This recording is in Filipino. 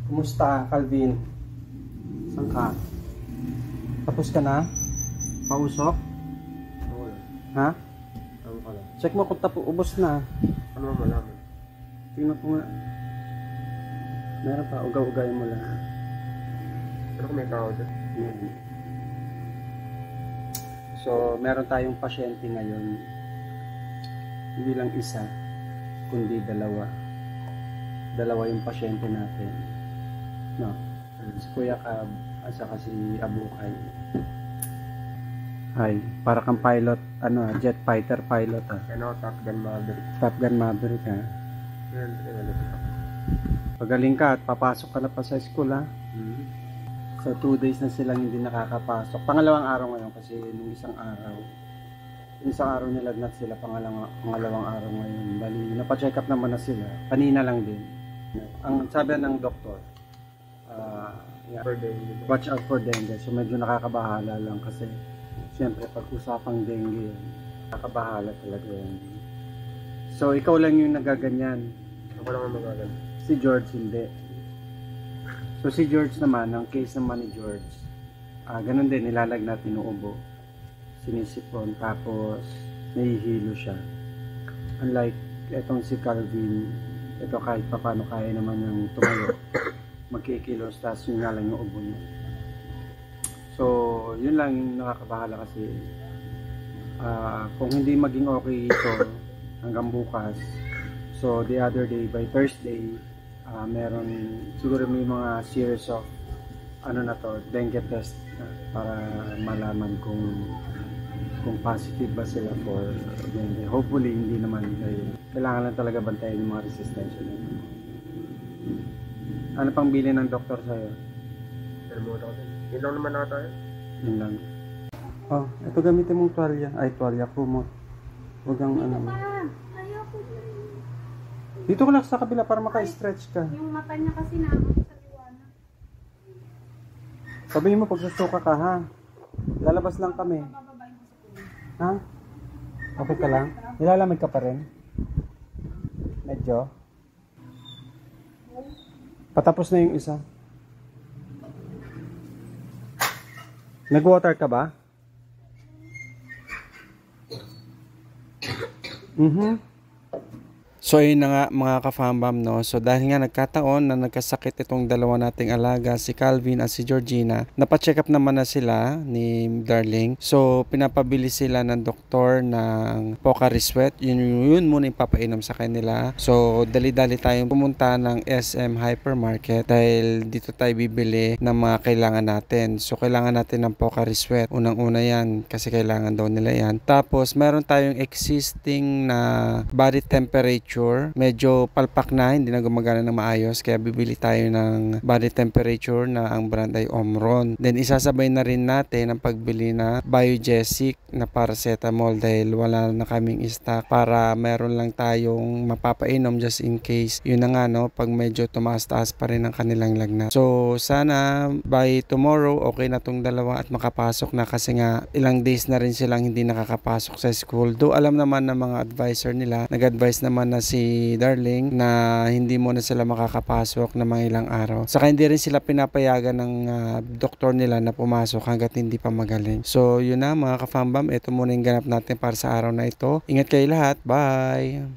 Kumusta, Calvin? Saan ka? Tapos ka na? Pausok? Oo. Ha? Ano ka lang? Check mo kung ubos na. Ano mo malaman? Tingnan ko nga. Meron pa, ugaw-ugay mo lang. Pero kung may tao dyan. So, meron tayong pasyente ngayon. Hindi lang isa, kundi dalawa. Dalawa yung pasyente natin. No? Si Kuya Cab at saka si Abukay. Hi, para kang pilot, jet fighter pilot Ano, Top Gun Maverick. Top Gun Maverick Yan, Pagaling ka at papasok ka na pa sa school So 2 days na silang hindi nakakapasok. Pangalawang araw ngayon kasi nung isang araw nilagnat sila, pangalawang araw ngayon. Bali, napacheck up naman na sila. Kanina lang din. Ang sabi ng doktor, watch out for dengue. So medyo nakakabahala lang kasi siyempre pag usapang dengue, nakakabahala talaga yan. So ikaw lang yung nagaganyan. Ako lang ang magagal. Si George hindi. So si George naman, ang case naman ni George, ganun din, nilalagnat, inuubo, sinisipon, tapos nahihilo siya. Unlike etong si Calvin, ito kahit pa paano kaya naman yung tumayo, magkikilos, tapos yun nga lang yung ubo niya. So yun lang yung nakakabahala kasi kung hindi maging okay ito hanggang bukas, so the other day, by Thursday, meron siguro may mga series of dengue test para malaman kung positive ba sila for dengue. Hopefully hindi naman, dahil kailangan lang talaga bantayan yung mga resistensya nila. Ano pang bilin ng doktor sa'yo? Yun lang naman na tayo. Yun lang. Oh, ito gamitin mong tuwalya, kumot. Huwag ang dito ko lang sa kabila para maka-stretch ka. Yung mata niya kasi naman sa liwanag. Sabihin mo pag susuka ka ha. Lalabas lang kami. Ha? Okay ka lang? Nilalamig ka pa rin? Medyo? Patapos na yung isa. Nag-water ka ba? So ayun na nga mga ka-fambam, no? So dahil nga nagkataon na nagkasakit itong dalawa nating alaga, si Calvin at si Georgina, napacheck up naman na sila ni Darling. So pinapabili sila ng doktor ng Pocari Sweat. Yun muna yung papainom sa kanila. So dali-dali tayong pumunta ng SM Hypermarket dahil dito tayo bibili ng mga kailangan natin. So kailangan natin ng Pocari Sweat. Unang-una yan kasi kailangan daw nila yan. Tapos meron tayong existing na body temperature. Medyo palpak na, hindi na gumagana ng maayos, kaya bibili tayo ng body temperature na ang brand ay Omron. Then isasabay na rin natin ang pagbili na Biogesic na paracetamol dahil wala na kaming stock, para meron lang tayong mapapainom just in case. Yun na nga, no, pag medyo tumaas-taas pa rin ang kanilang lagnat. So sana by tomorrow okay na tong dalawa at makapasok na, kasi nga ilang days na rin silang hindi nakakapasok sa school. Do alam naman ng mga advisor nila, nag-advise naman na si Darling na hindi muna sila makakapasok na mga ilang araw. Saka hindi rin sila pinapayagan ng doktor nila na pumasok hanggat hindi pa magaling. So yun na mga ka-fambam, ito muna yung ganap natin para sa araw na ito. Ingat kayo lahat. Bye!